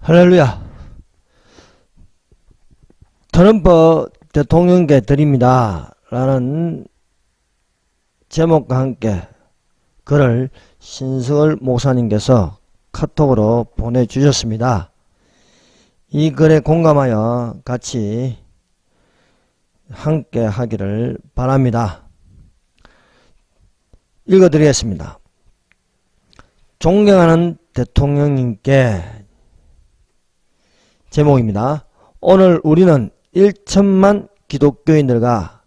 할렐루야. 트럼프 대통령께 드립니다 라는 제목과 함께 글을 신승을 목사님께서 카톡으로 보내주셨습니다. 이 글에 공감하여 같이 함께 하기를 바랍니다. 읽어드리겠습니다. 존경하는 대통령님께, 제목입니다. 오늘 우리는 1천만 기독교인들과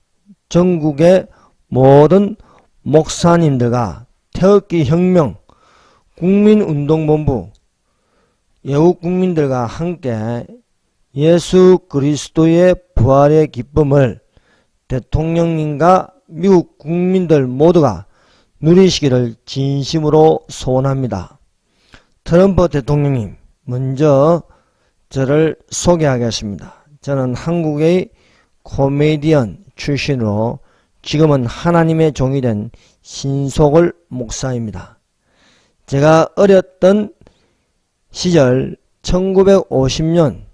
전국의 모든 목사님들과 태극기 혁명, 국민운동본부, 예국국민들과 함께 예수 그리스도의 부활의 기쁨을 대통령님과 미국 국민들 모두가 누리시기를 진심으로 소원합니다. 트럼프 대통령님, 먼저 저를 소개하겠습니다. 저는 한국의 코미디언 출신으로 지금은 하나님의 종이 된 신속을 목사입니다. 제가 어렸던 시절 1950년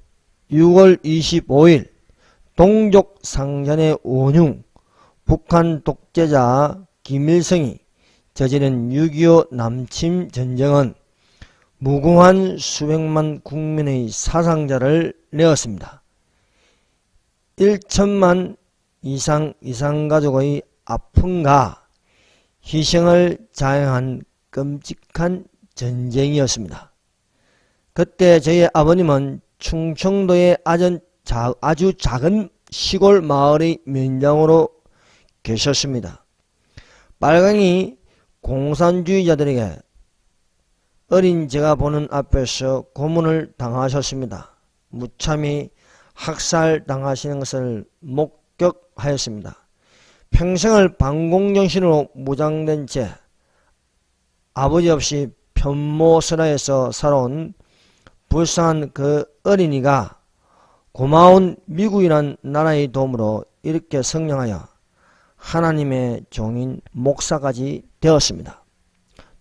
6월 25일 동족상전의 원흉 북한 독재자 김일성이 저지른 6.25 남침 전쟁은 무궁한 수백만 국민의 사상자를 내었습니다. 1천만 이상 이산가족의 아픔과 희생을 자행한 끔찍한 전쟁이었습니다. 그때 저희 아버님은 충청도의 아주 작은 시골 마을의 면장으로 계셨습니다. 빨강이 공산주의자들에게 어린 제가 보는 앞에서 고문을 당하셨습니다. 무참히 학살당하시는 것을 목격하였습니다. 평생을 반공정신으로 무장된 채 아버지 없이 편모설화에서 살아온 불쌍한 그 어린이가 고마운 미국이란 나라의 도움으로 이렇게 성령하여 하나님의 종인 목사까지 되었습니다.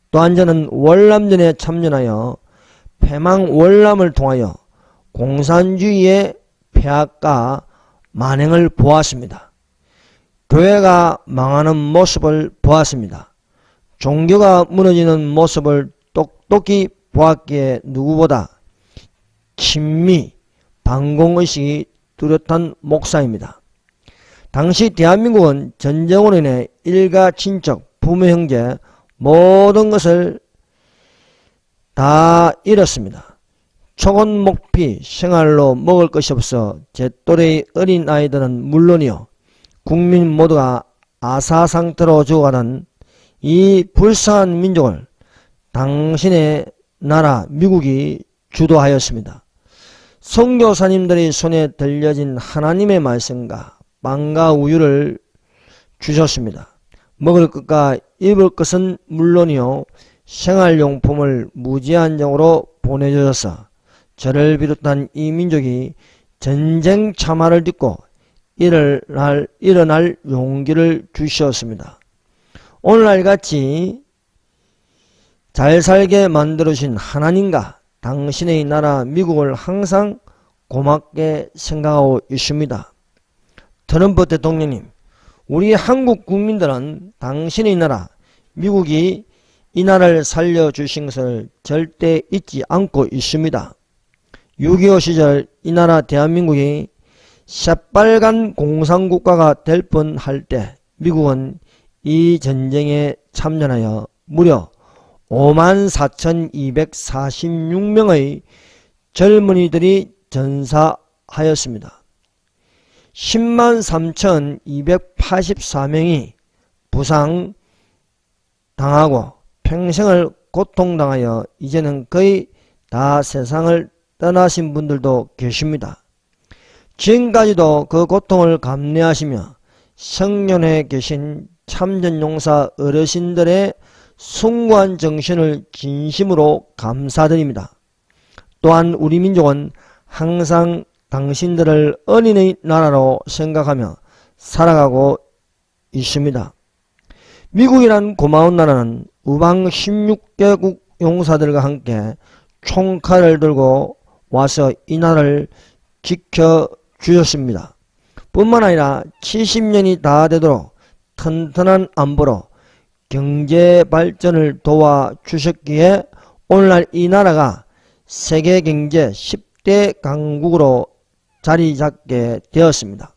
또한 저는 월남전에 참전하여 패망월남을 통하여 공산주의의 폐악과 만행을 보았습니다. 교회가 망하는 모습을 보았습니다. 종교가 무너지는 모습을 똑똑히 보았기에 누구보다 친미, 반공의식이 뚜렷한 목사입니다. 당시 대한민국은 전쟁으로 인해 일가 친척, 부모 형제 모든 것을 다 잃었습니다. 초곤목피 생활로 먹을 것이 없어 제 또래의 어린 아이들은 물론이요 국민 모두가 아사상태로 죽어가는 이 불쌍한 민족을 당신의 나라 미국이 주도하였습니다. 선교사님들의 손에 들려진 하나님의 말씀과 빵과 우유를 주셨습니다. 먹을 것과 입을 것은 물론이요 생활용품을 무제한적으로 보내주셔서 저를 비롯한 이 민족이 전쟁 참화를 딛고 일어날 용기를 주셨습니다. 오늘날같이 잘 살게 만들어주신 하나님과 당신의 나라 미국을 항상 고맙게 생각하고 있습니다. 트럼프 대통령님, 우리 한국 국민들은 당신의 나라 미국이 이 나라를 살려주신 것을 절대 잊지 않고 있습니다. 6.25 시절 이 나라 대한민국이 새빨간 공산국가가 될 뻔할 때 미국은 이 전쟁에 참전하여 무려 54,246명의 젊은이들이 전사하였습니다. 103,284명이 부상당하고 평생을 고통당하여 이제는 거의 다 세상을 떠나신 분들도 계십니다. 지금까지도 그 고통을 감내하시며 성년에 계신 참전용사 어르신들의 숭고한 정신을 진심으로 감사드립니다. 또한 우리 민족은 항상 당신들을 어린의 나라로 생각하며 살아가고 있습니다. 미국이란 고마운 나라는 우방 16개국 용사들과 함께 총칼을 들고 와서 이 나라를 지켜주셨습니다. 뿐만 아니라 70년이 다 되도록 튼튼한 안보로 경제 발전을 도와주셨기에 오늘날 이 나라가 세계 경제 10대 강국으로 자리 잡게 되었습니다.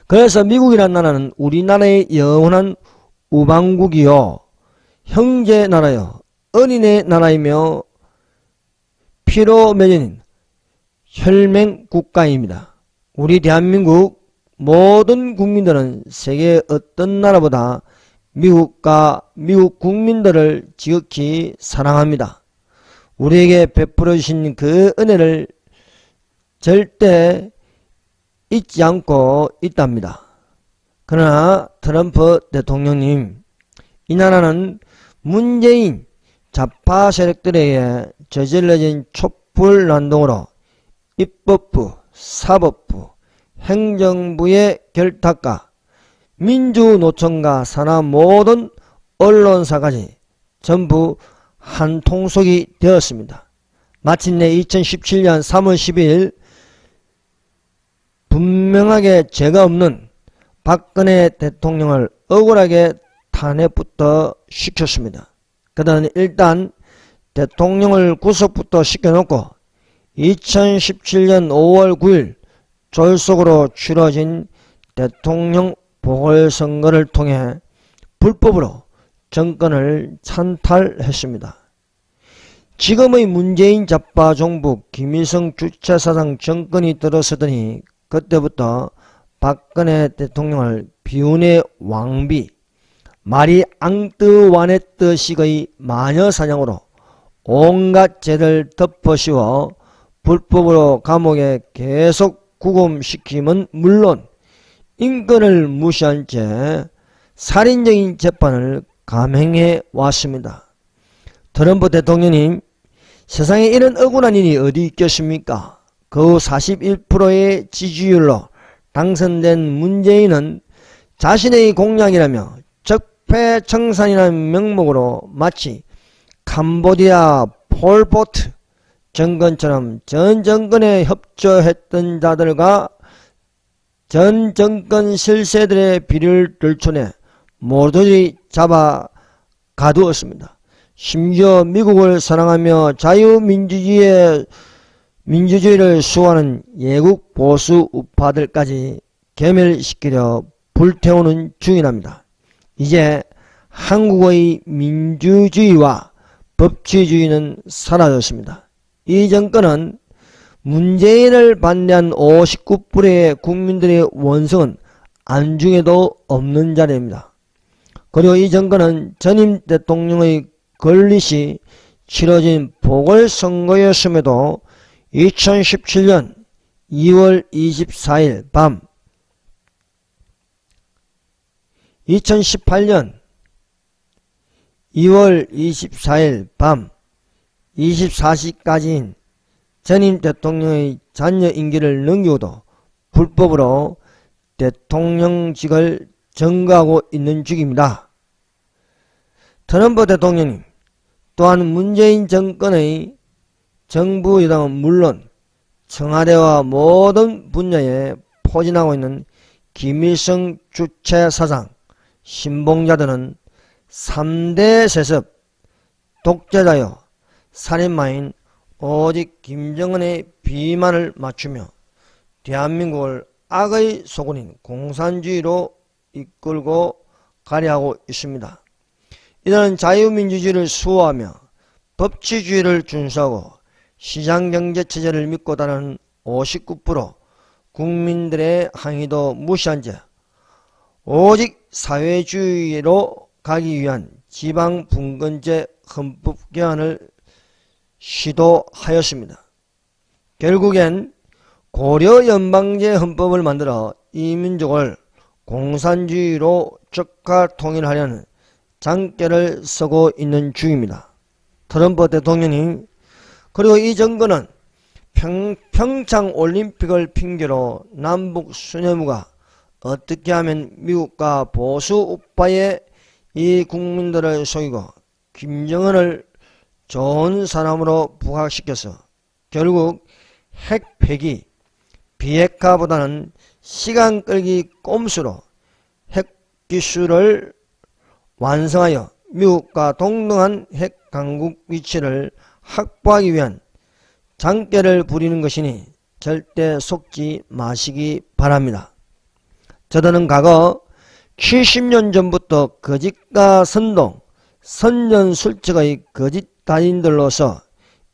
그래서 미국이란 나라는 우리나라의 영원한 우방국이요, 형제 나라요, 어린애 나라이며 피로 맺어진 혈맹 국가입니다. 우리 대한민국 모든 국민들은 세계 어떤 나라보다 미국과 미국 국민들을 지극히 사랑합니다. 우리에게 베풀어 주신 그 은혜를 절대 잊지 않고 있답니다. 그러나 트럼프 대통령님, 이 나라는 문재인 좌파 세력들에게 저질러진 촛불난동으로 입법부, 사법부, 행정부의 결탁과 민주노총과 산하 모든 언론사까지 전부 한 통속이 되었습니다. 마침내 2017년 3월 10일 분명하게 죄가 없는 박근혜 대통령을 억울하게 탄핵부터 시켰습니다. 그들은 일단 대통령을 구속부터 시켜놓고 2017년 5월 9일 졸속으로 치러진 대통령 보궐선거를 통해 불법으로 정권을 찬탈했습니다. 지금의 문재인 좌파 정부 김일성 주체사상 정권이 들어서더니 그때부터 박근혜 대통령을 비운의 왕비, 말이 앙뜨와네뜨식의 마녀사냥으로 온갖 죄를 덮어씌워 불법으로 감옥에 계속 구금시킴은 물론 인권을 무시한 채 살인적인 재판을 감행해 왔습니다. 트럼프 대통령님, 세상에 이런 억울한 일이 어디 있겠습니까? 그 41%의 지지율로 당선된 문재인은 자신의 공약이라며 적폐청산이라는 명목으로 마치 캄보디아 폴포트 정권처럼 전 정권에 협조했던 자들과 전 정권 실세들의 비리를 들춰내 모조리 잡아 가두었습니다. 심지어 미국을 사랑하며 민주주의를 수호하는 예국 보수 우파들까지 괴멸시키려 불태우는 중이랍니다. 이제 한국의 민주주의와 법치주의는 사라졌습니다. 이 정권은 문재인을 반대한 59%의 국민들의 원성은 안중에도 없는 자리입니다. 그리고 이 정권은 전임 대통령의 건립이 치러진 보궐선거였음에도 2017년 2월 24일 밤 2018년 2월 24일 밤 24시까지인 전임 대통령의 잔여 임기를 넘기고도 불법으로 대통령직을 전거하고 있는 중입니다. 트럼프 대통령님, 또한 문재인 정권의 정부 여당은 물론 청와대와 모든 분야에 포진하고 있는 김일성 주체사상 신봉자들은 3대 세습, 독재자요, 살인마인 오직 김정은의 비만을 맞추며 대한민국을 악의 소굴인 공산주의로 이끌고 가려 하고 있습니다. 이들은 자유민주주의를 수호하며 법치주의를 준수하고 시장경제체제를 믿고 따르는 59% 국민들의 항의도 무시한 채 오직 사회주의로 가기 위한 지방분권제 헌법 개헌을 시도하였습니다. 결국엔 고려연방제 헌법을 만들어 이 민족을 공산주의로 적화 통일하려는 장깨를 쓰고 있는 중입니다. 트럼프 대통령님, 그리고 이 정권은 평창올림픽을 핑계로 남북 수뇌부가 어떻게 하면 미국과 보수 우파의 이 국민들을 속이고 김정은을 좋은 사람으로 부각시켜서 결국 핵 폐기, 비핵화보다는 시간 끌기 꼼수로 핵 기술을 완성하여 미국과 동등한 핵 강국 위치를 확보하기 위한 장깨를 부리는 것이니 절대 속지 마시기 바랍니다. 저들은 과거 70년 전부터 거짓과 선동, 선전술책의 거짓 달인들로서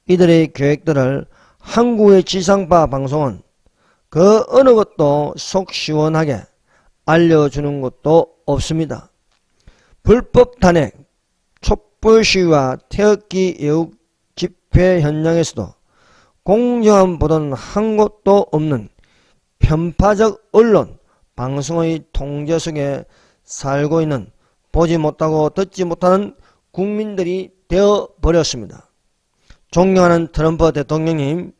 이들의 계획들을 한국의 지상파 방송은 그 어느 것도 속 시원하게 알려주는 것도 없습니다. 불법 탄핵, 촛불 시위와 태극기 애국 집회 현장에서도 공정한 보도는 한 곳도 없는 편파적 언론, 방송의 통제 속에 살고 있는 보지 못하고 듣지 못하는 국민들이 되어버렸습니다. 존경하는 트럼프 대통령님,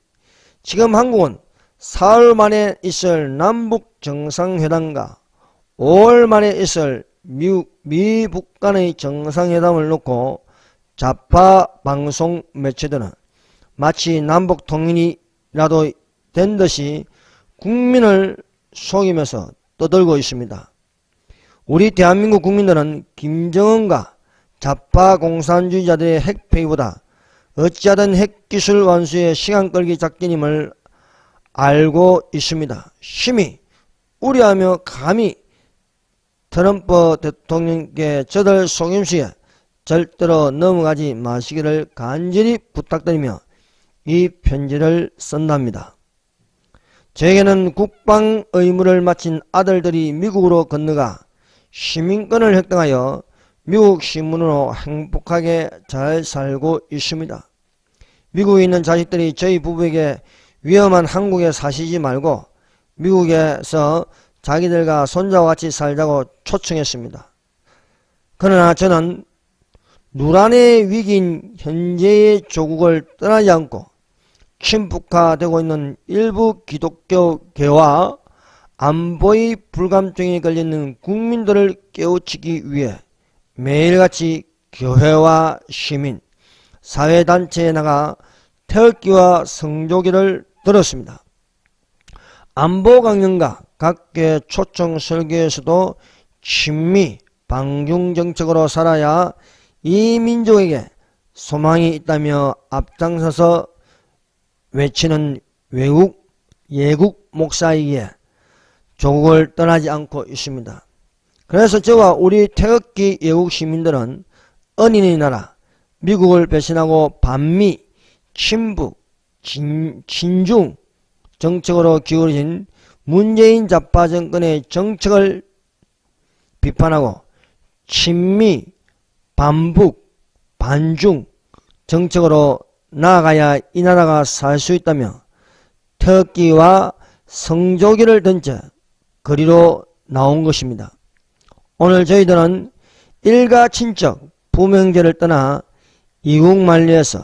지금 한국은 4월 말에 있을 남북 정상회담과 5월 말에 있을 미북 간의 정상회담을 놓고 좌파 방송 매체들은 마치 남북 통일이라도 된 듯이 국민을 속이면서 떠들고 있습니다. 우리 대한민국 국민들은 김정은과 좌파 공산주의자들의 핵폐기보다 어찌하든 핵기술 완수의 시간 끌기 작전임을 알고 있습니다. 심히 우려하며 감히 트럼프 대통령께 저들 속임수에 절대로 넘어가지 마시기를 간절히 부탁드리며 이 편지를 쓴답니다. 저에게는 국방 의무를 마친 아들들이 미국으로 건너가 시민권을 획득하여 미국 신분으로 행복하게 잘 살고 있습니다. 미국에 있는 자식들이 저희 부부에게 위험한 한국에 사시지 말고 미국에서 자기들과 손자와 같이 살자고 초청했습니다. 그러나 저는 누란의 위기인 현재의 조국을 떠나지 않고 침묵화되고 있는 일부 기독교계와 안보의 불감증에 걸리는 국민들을 깨우치기 위해 매일같이 교회와 시민, 사회단체에 나가 태극기와 성조기를 들었습니다. 안보 강령과 각계 초청 설교에서도 친미, 방중 정책으로 살아야 이 민족에게 소망이 있다며 앞장서서 외치는 예국 목사이기에 조국을 떠나지 않고 있습니다. 그래서 저와 우리 태극기 예국 시민들은 은인의 나라 미국을 배신하고 반미, 친북, 친중 정책으로 기울어진 문재인 좌파 정권의 정책을 비판하고 친미, 반북, 반중 정책으로 나아가야 이 나라가 살 수 있다며 태극기와 성조기를 든 채 거리로 나온 것입니다. 오늘 저희들은 일가 친척 부명제를 떠나 이국만리에서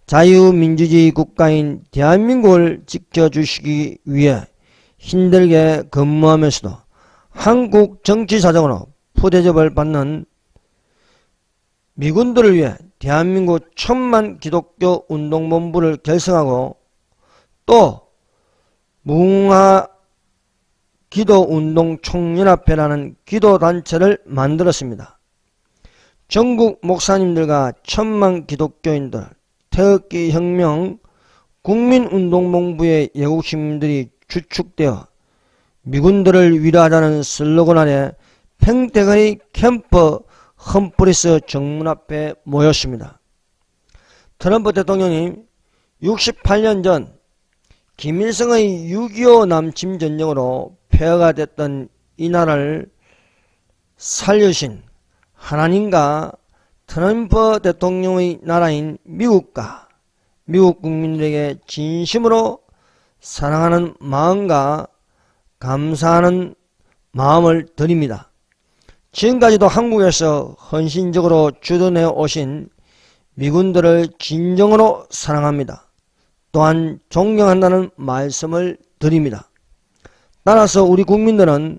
자유민주주의 국가인 대한민국을 지켜주시기 위해 힘들게 근무하면서도 한국 정치사정으로 푸대접을 받는 미군들을 위해 대한민국 1000만 기독교 운동본부를 결성하고 또 무궁화 기도운동총연합회라는 기도단체를 만들었습니다. 전국 목사님들과 1000만 기독교인들, 태극기혁명, 국민운동본부의 예국시민들이 주축되어 미군들을 위로하자는 슬로건 아래 평택의 캠프 험프리스 정문 앞에 모였습니다. 트럼프 대통령이 68년 전 김일성의 6.25 남침 전쟁으로 폐허가 됐던 이 나라를 살려주신 하나님과 트럼프 대통령의 나라인 미국과 미국 국민들에게 진심으로 사랑하는 마음과 감사하는 마음을 드립니다. 지금까지도 한국에서 헌신적으로 주둔해 오신 미군들을 진정으로 사랑합니다. 또한 존경한다는 말씀을 드립니다. 따라서 우리 국민들은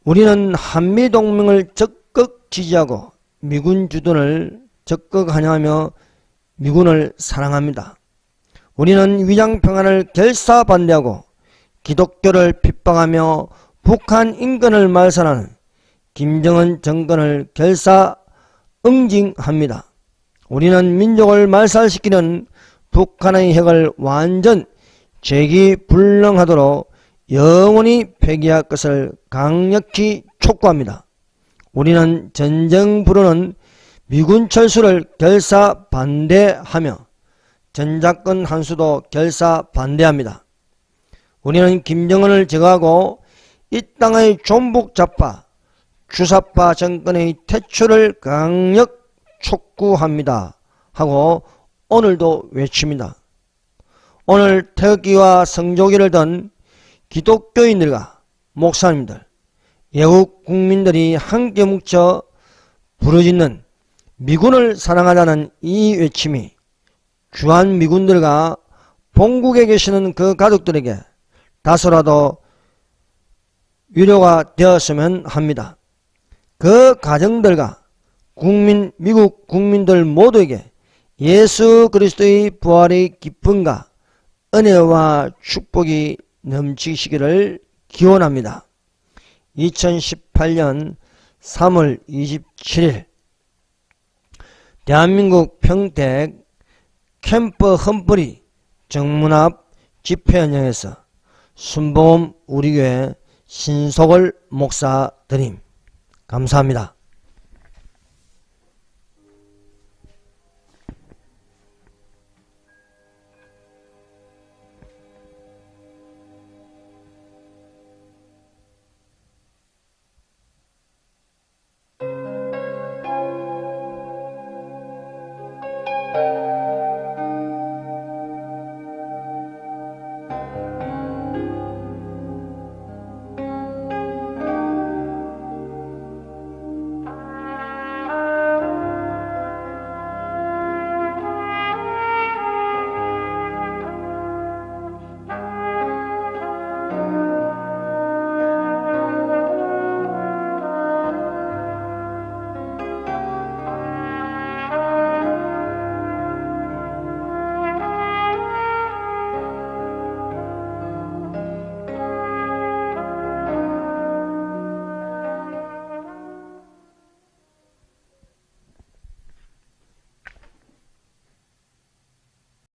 우리는 한미동맹을 적극 지지하고 미군 주둔을 적극 환영하며 미군을 사랑합니다. 우리는 위장평화를 결사 반대하고 기독교를 핍박하며 북한 인권을 말살하는 김정은 정권을 결사 응징합니다. 우리는 민족을 말살시키는 북한의 핵을 완전 재기불능하도록 영원히 폐기할 것을 강력히 촉구합니다. 우리는 전쟁 불허는 미군 철수를 결사 반대하며 전작권 환수도 결사 반대합니다. 우리는 김정은을 제거하고 이 땅의 종북좌파, 주사파 정권의 퇴출을 강력 촉구합니다. 하고 오늘도 외칩니다. 오늘 태극기와 성조기를 든 기독교인들과 목사님들, 외국 국민들이 함께 뭉쳐 부르짖는 미군을 사랑하자는 이 외침이 주한 미군들과 본국에 계시는 그 가족들에게 다소라도 위로가 되었으면 합니다. 그 가정들과 미국 국민들 모두에게 예수 그리스도의 부활의 기쁨과 은혜와 축복이 넘치시기를 기원합니다. 2018년 3월 27일 대한민국 평택 캠프 험뿌리 정문 앞 집회 현장에서 순복음 우리교회 신속을 목사 드림. 감사합니다.